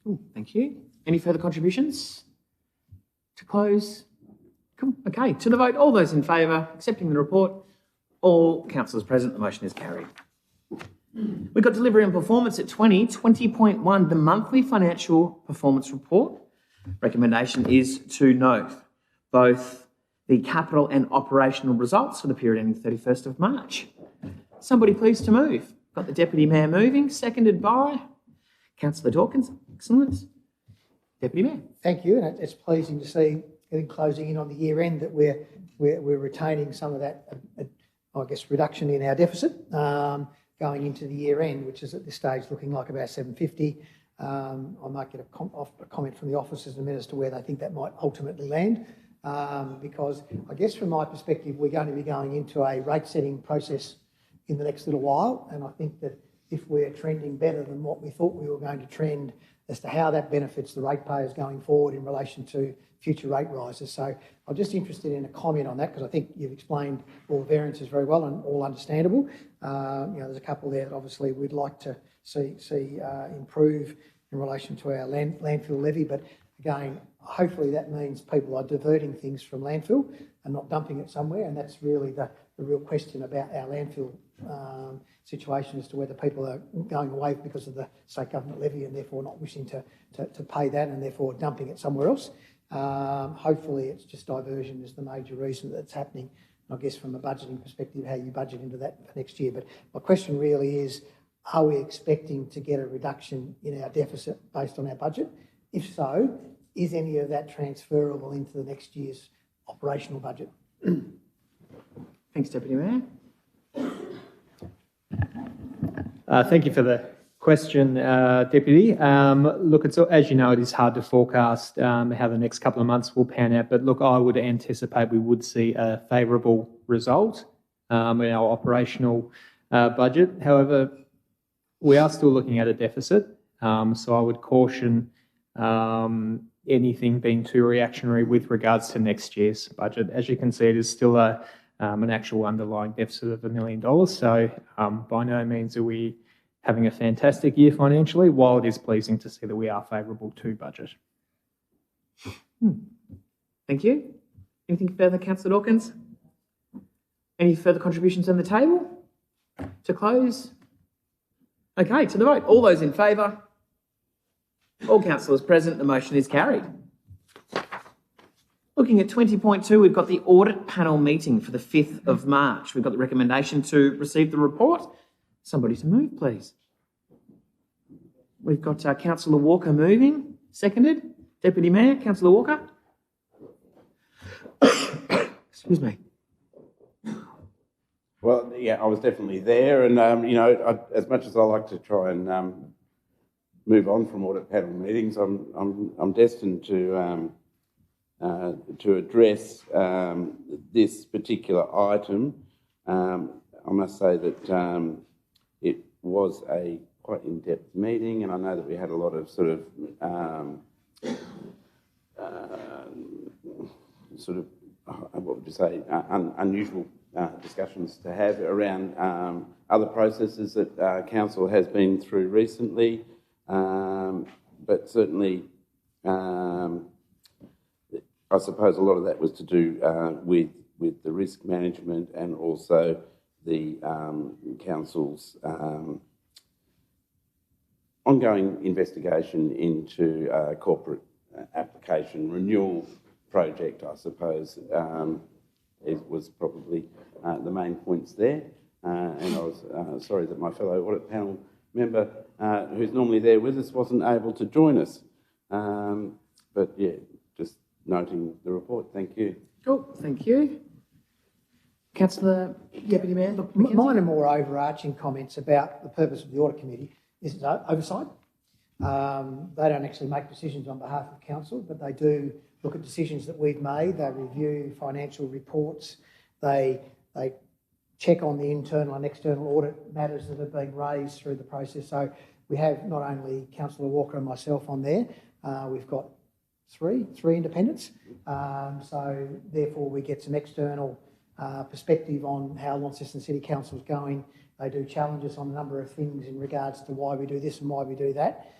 [SPEAKER 2] Cool, thank you. Any further contributions to close? Cool. Okay, to the vote, all those in favour, accepting the report, all councillors present, the motion is carried. We've got delivery and performance at 20.1, the monthly financial performance report. Recommendation is to note both the capital and operational results for the period ending 31st of March. Somebody please to move. Got the Deputy Mayor moving, seconded by Councillor Dawkins. Excellent. Deputy Mayor.
[SPEAKER 4] Thank you, and it's pleasing to see, closing in on the year end, that we're retaining some of that, I guess, reduction in our deficit going into the year end, which is at this stage looking like about 750. I might get a comment from the officers in a minute as to where they think that might ultimately land. Because I guess from my perspective, we're going to be going into a rate setting process in the next little while, and I think that if we're trending better than what we thought we were going to trend, as to how that benefits the ratepayers going forward in relation to future rate rises. So I'm just interested in a comment on that, because I think you've explained all the variances very well and all understandable. There's a couple there that obviously we'd like to see improve in relation to our landfill levy, but again, hopefully that means people are diverting things from landfill and not dumping it somewhere, and that's really the real question about our landfill situation, as to whether people are going away because of the state government levy and therefore not wishing to pay that and therefore dumping it somewhere else. Hopefully it's just diversion is the major reason that's happening. And I guess from a budgeting perspective, how you budget into that for next year. But my question really is, are we expecting to get a reduction in our deficit based on our budget? If so, is any of that transferable into the next year's operational budget?
[SPEAKER 2] Thanks, Deputy Mayor.
[SPEAKER 11] Thank you for the question, Deputy. Look, it's, as you know, it is hard to forecast how the next couple of months will pan out, but look, I would anticipate we would see a favourable result in our operational budget. However, we are still looking at a deficit, so I would caution anything being too reactionary with regards to next year's budget. As you can see, it is still an actual underlying deficit of $1 million, so by no means are we having a fantastic year financially, while it is pleasing to see that we are favourable to budget.
[SPEAKER 2] Thank you. Anything further, Councillor Dawkins? Any further contributions on the table to close? Okay, to the vote. All those in favour? All councillors present, the motion is carried. Looking at 20.2, we've got the audit panel meeting for the 5th of March. We've got the recommendation to receive the report. Somebody to move, please. We've got Councillor Walker moving, seconded. Deputy Mayor, Councillor Walker. Excuse me.
[SPEAKER 8] Well, yeah, I was definitely there, and as much as I like to try and move on from audit panel meetings, I'm destined to address this particular item. I must say that it was a quite in-depth meeting, and I know that we had a lot of sort of what would you say, unusual discussions to have around other processes that council has been through recently, but certainly I suppose a lot of that was to do with the risk management and also the council's ongoing investigation into corporate application renewal project, I suppose. It was probably the main points there, and I was sorry that my fellow audit panel member, who's normally there with us, wasn't able to join us. But yeah, just noting the report. Thank you.
[SPEAKER 2] Cool, thank you. Councillor Deputy Mayor.
[SPEAKER 4] Look, mine are more overarching comments about the purpose of the audit committee. This is oversight. They don't actually make decisions on behalf of council, but they do look at decisions that we've made. They review financial reports. They check on the internal and external audit matters that have been raised through the process. So we have not only Councillor Walker and myself on there, we've got three independents. So therefore we get some external perspective on how Launceston City Council is going. They do challenge us on a number of things in regards to why we do this and why we do that.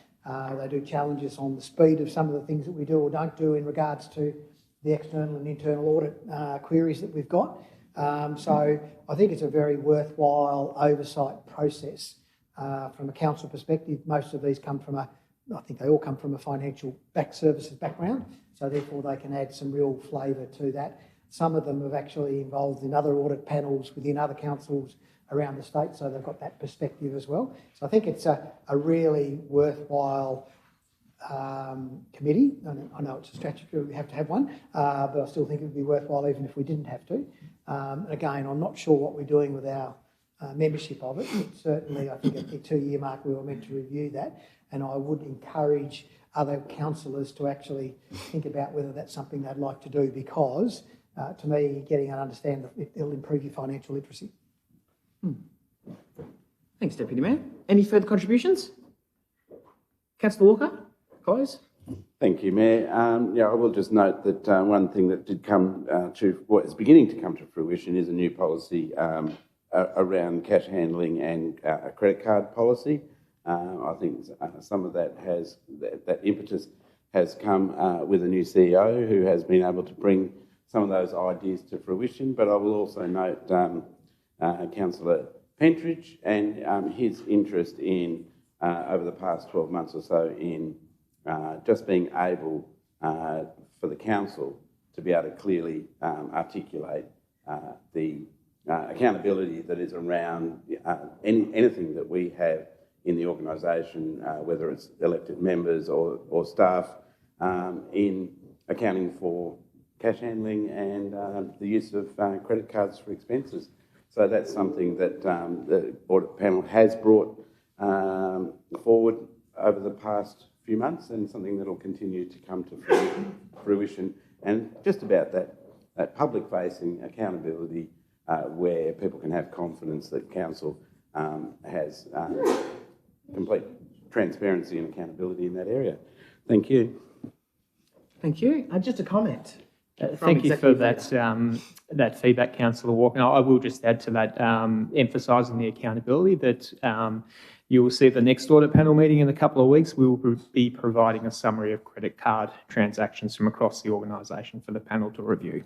[SPEAKER 4] They do challenge us on the speed of some of the things that we do or don't do in regards to the external and internal audit queries that we've got. So I think it's a very worthwhile oversight process. From a council perspective, most of these come from I think they all come from a financial services background, so therefore they can add some real flavour to that. Some of them have actually involved in other audit panels within other councils around the state, so they've got that perspective as well. So I think it's a really worthwhile committee. I know it's a statutory, we have to have one, but I still think it would be worthwhile even if we didn't have to. Again, I'm not sure what we're doing with our membership of it, but certainly I think at the 2-year mark we were meant to review that, and I would encourage other councillors to actually think about whether that's something they'd like to do, because to me, getting and understand that it'll improve your financial literacy.
[SPEAKER 2] Thanks, Deputy Mayor. Any further contributions? Councillor Walker, close.
[SPEAKER 8] Thank you, Mayor. I will just note that one thing that did come is beginning to come to fruition is a new policy around cash handling and a credit card policy. I think some of that impetus has come with a new CEO who has been able to bring some of those ideas to fruition. But I will also note Councillor Pentridge and his interest in, over the past 12 months or so, in just being able for the council to be able to clearly articulate the accountability that is around anything that we have in the organisation, whether it's elected members or staff, in accounting for cash handling and the use of credit cards for expenses. So that's something that the audit panel has brought forward over the past few months, and something that will continue to come to fruition. And just about that public-facing accountability, where people can have confidence that council has complete transparency and accountability in that area. Thank you.
[SPEAKER 2] Thank you. Just a comment.
[SPEAKER 11] Thank you for that feedback, Councillor Walker. And I will just add to that, emphasising the accountability that you will see at the next audit panel meeting in a couple of weeks. We will be providing a summary of credit card transactions from across the organisation for the panel to review.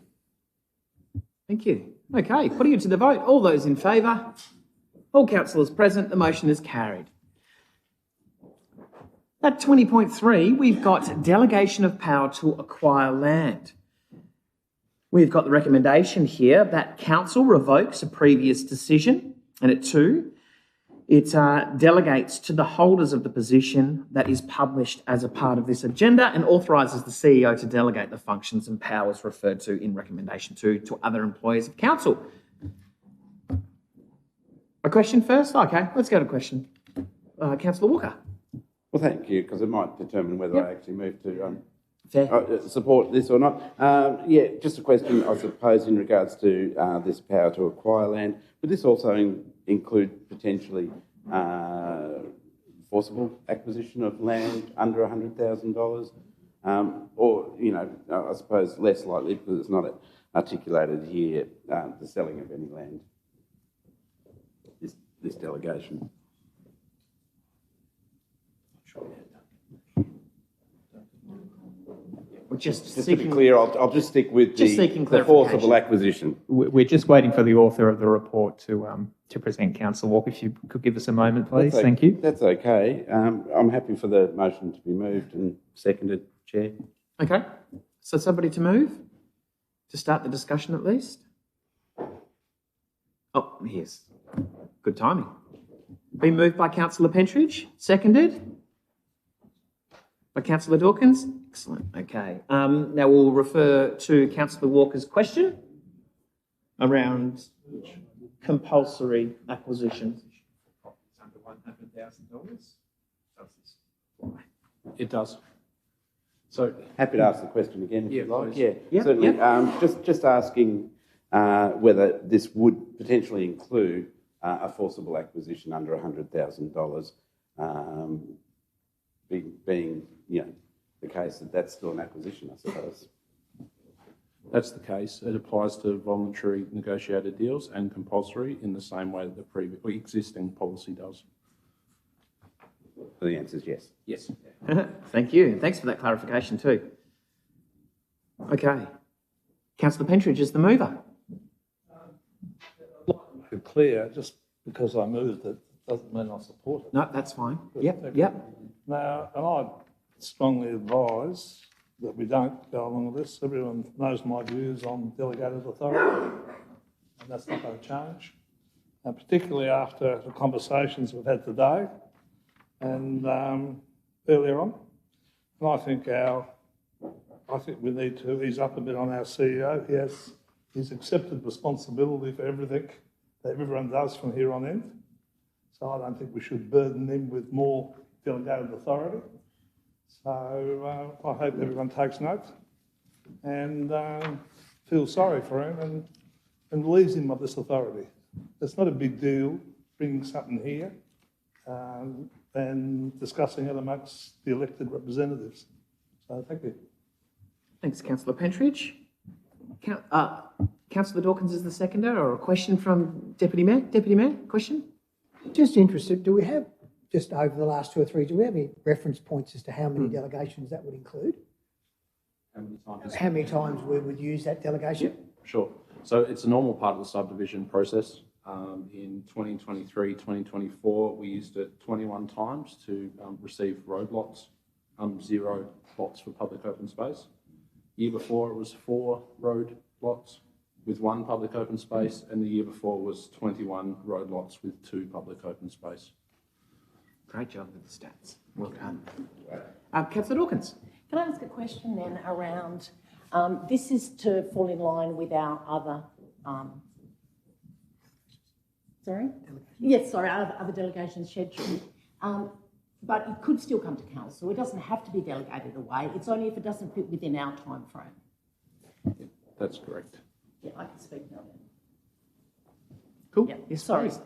[SPEAKER 2] Thank you. Okay, putting it to the vote. All those in favour? All councillors present, the motion is carried. At 20.3, we've got delegation of power to acquire land. We've got the recommendation here that council revokes a previous decision, and at 2, it delegates to the holders of the position that is published as a part of this agenda and authorises the CEO to delegate the functions and powers referred to in recommendation 2 to other employees of council. A question first? Okay, let's go to question. Councillor Walker.
[SPEAKER 8] Well, thank you, because it might determine whether I actually move to
[SPEAKER 2] Fair.
[SPEAKER 8] Support this or not. Yeah, just a question, I suppose, in regards to this power to acquire land. Would this also include potentially forcible acquisition of land under $100,000? Or, you know, I suppose less likely, because it's not articulated here, the selling of any land, this delegation.
[SPEAKER 2] Just
[SPEAKER 8] to be clear, I'll just stick with the forcible acquisition.
[SPEAKER 11] We're just waiting for the author of the report to present, Councillor Walker. If you could give us a moment, please. Thank you.
[SPEAKER 8] That's okay. I'm happy for the motion to be moved and seconded, Chair.
[SPEAKER 2] Okay. So somebody to move? To start the discussion at least? Oh, yes. Good timing. Been moved by Councillor Pentridge, seconded by Councillor Dawkins. Excellent. Okay. Now we'll refer to Councillor Walker's question around compulsory acquisition.
[SPEAKER 12] Under $100,000. It does. So
[SPEAKER 8] happy to ask the question again if you'd like.
[SPEAKER 12] Please.
[SPEAKER 8] Yeah, certainly. Just asking whether this would potentially include a forcible acquisition under $100,000, being the case that that's still an acquisition, I suppose.
[SPEAKER 12] That's the case. It applies to voluntary negotiated deals and compulsory in the same way that the existing policy does.
[SPEAKER 8] So the answer is yes.
[SPEAKER 12] Yes.
[SPEAKER 2] Thank you. Thanks for that clarification too. Okay. Councillor Pentridge is the mover.
[SPEAKER 13] Clear, just because I moved it doesn't mean I support it.
[SPEAKER 2] No, that's fine. Yep.
[SPEAKER 13] Now, and I strongly advise that we don't go along with this. Everyone knows my views on delegated authority, and that's not going to change. And particularly after the conversations we've had today and earlier on. And I think we need to ease up a bit on our CEO. He's accepted responsibility for everything that everyone does from here on in. So I don't think we should burden him with more delegated authority. So I hope everyone takes note and feels sorry for him and relieves him of this authority. It's not a big deal bringing something here and discussing it amongst the elected representatives. So thank you.
[SPEAKER 2] Thanks, Councillor Pentridge. Councillor Dawkins is the seconder, or a question from Deputy Mayor? Deputy Mayor, question?
[SPEAKER 4] Just interested, do we have, just over the last 2 or 3, do we have any reference points as to how many delegations that would include? How many times we would use that delegation?
[SPEAKER 12] Yeah, sure. So it's a normal part of the subdivision process. In 2023, 2024, we used it 21 times to receive road lots, 0 lots for public open space. Year before it was 4 road lots with 1 public open space, and the year before was 21 road lots with 2 public open space.
[SPEAKER 2] Great job with the stats. Well done. Councillor Dawkins.
[SPEAKER 14] Can I ask a question then around, this is to fall in line with our other, other delegations schedule. But it could still come to council. It doesn't have to be delegated away. It's only if it doesn't fit within our time frame.
[SPEAKER 12] Yeah, that's correct.
[SPEAKER 14] Yeah, I can speak now then.
[SPEAKER 2] Cool.
[SPEAKER 14] Yeah,
[SPEAKER 2] Yes,
[SPEAKER 14] sorry.
[SPEAKER 2] please.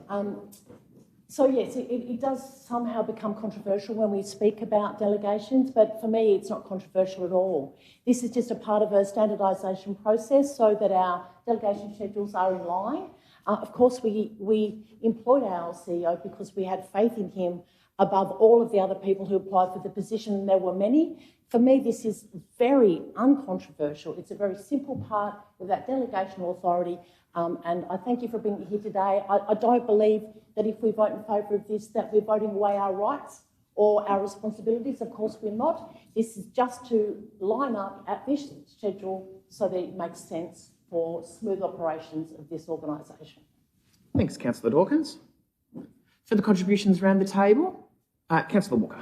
[SPEAKER 14] So yes, it does somehow become controversial when we speak about delegations, but for me it's not controversial at all. This is just a part of a standardisation process so that our delegation schedules are in line. Of course, we employed our CEO because we had faith in him above all of the other people who applied for the position, and there were many. For me, this is very uncontroversial. It's a very simple part of that delegational authority, and I thank you for being here today. I don't believe that if we vote in favour of this, that we're voting away our rights or our responsibilities. Of course, we're not. This is just to line up at this schedule so that it makes sense for smooth operations of this organisation.
[SPEAKER 2] Thanks, Councillor Dawkins. Further contributions around the table? Councillor Walker.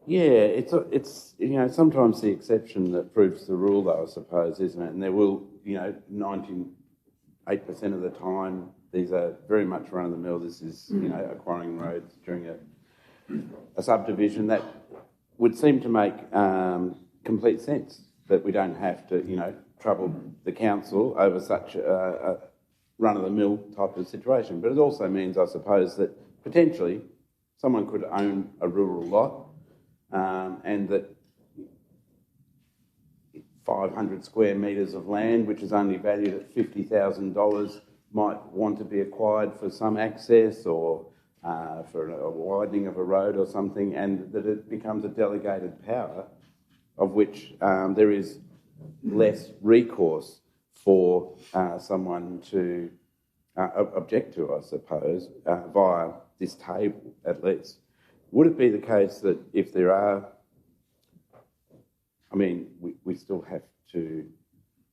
[SPEAKER 8] Yeah, it's sometimes the exception that proves the rule, though, I suppose, isn't it? And there will, 98% of the time, these are very much run-of-the-mill. This is, acquiring roads during a subdivision. That would seem to make complete sense, that we don't have to, trouble the council over such a run-of-the-mill type of situation. But it also means, I suppose, that potentially someone could own a rural lot and that 500 square metres of land, which is only valued at $50,000, might want to be acquired for some access or for a widening of a road or something, and that it becomes a delegated power of which there is less recourse for someone to object to, I suppose, via this table at least. Would it be the case that if there are, we still have to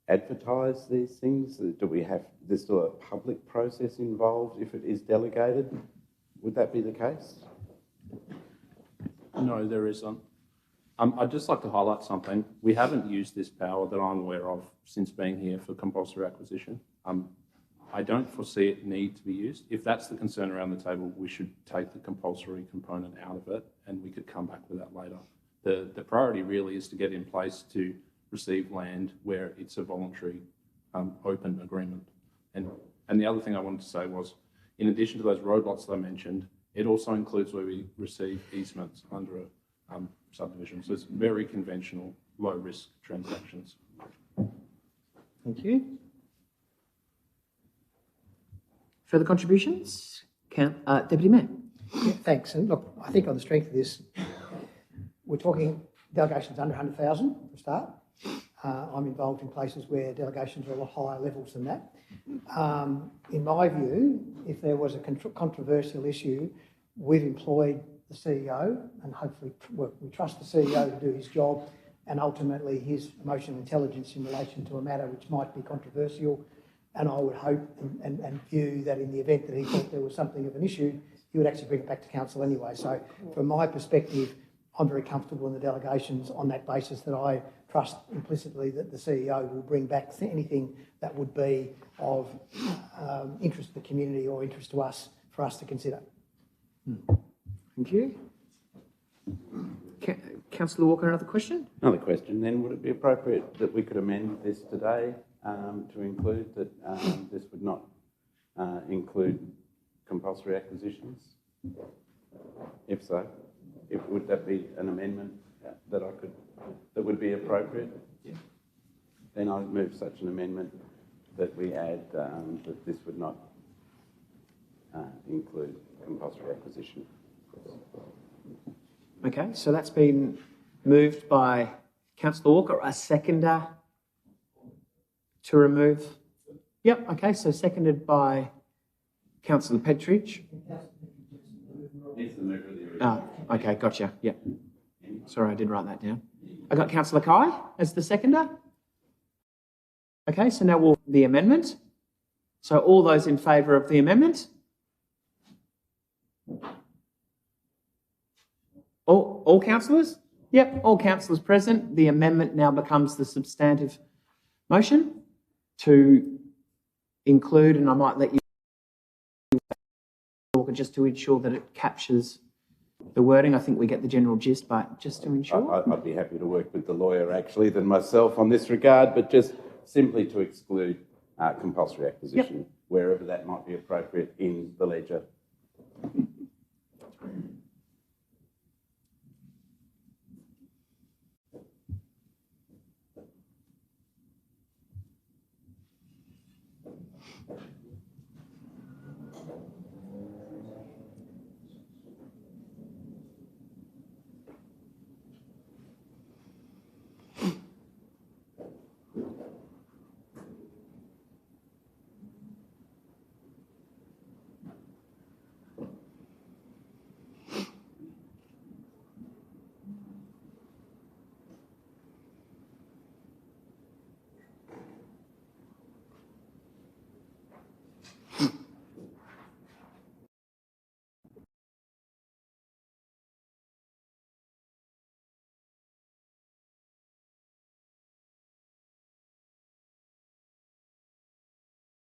[SPEAKER 8] advertise these things? There's still a public process involved if it is delegated? Would that be the case?
[SPEAKER 12] No, there isn't. I'd just like to highlight something. We haven't used this power that I'm aware of since being here for compulsory acquisition. I don't foresee it need to be used. If that's the concern around the table, we should take the compulsory component out of it and we could come back with that later. The priority really is to get in place to receive land where it's a voluntary open agreement. And the other thing I wanted to say was, in addition to those road lots that I mentioned, it also includes where we receive easements under a subdivision. So it's very conventional, low risk transactions.
[SPEAKER 2] Thank you. Further contributions? Deputy Mayor.
[SPEAKER 4] Yeah, thanks. And look, I think on the strength of this, we're talking delegations under 100,000 for a start. I'm involved in places where delegations are a lot higher levels than that. In my view, if there was a controversial issue, we've employed the CEO and hopefully we trust the CEO to do his job, and ultimately his emotional intelligence in relation to a matter which might be controversial. And I would hope and view that in the event that he thought there was something of an issue, he would actually bring it back to council anyway. So from my perspective, I'm very comfortable in the delegations on that basis, that I trust implicitly that the CEO will bring back anything that would be of interest to the community or interest to us for us to consider.
[SPEAKER 2] Thank you. Councillor Walker, another question?
[SPEAKER 8] Another question then. Would it be appropriate that we could amend this today to include that this would not include compulsory acquisitions? If so, would that be an amendment that would be appropriate? Yeah. Then I would move such an amendment that we add that this would not include compulsory acquisition.
[SPEAKER 2] Okay, so that's been moved by Councillor Walker. A seconder to remove? Yep, okay, so seconded by Councillor Petridge. Okay, gotcha, yep. Sorry, I did write that down. I got Councillor Kai as the seconder. Okay, so now we'll the amendment. So all those in favour of the amendment? All councillors? Yep, all councillors present. The amendment now becomes the substantive motion to include, and I might let you but just to ensure that it captures the wording. I think we get the general gist, but just to ensure.
[SPEAKER 8] I'd be happy to work with the lawyer actually than myself on this regard, but just simply to exclude compulsory acquisition wherever that might be appropriate in the ledger.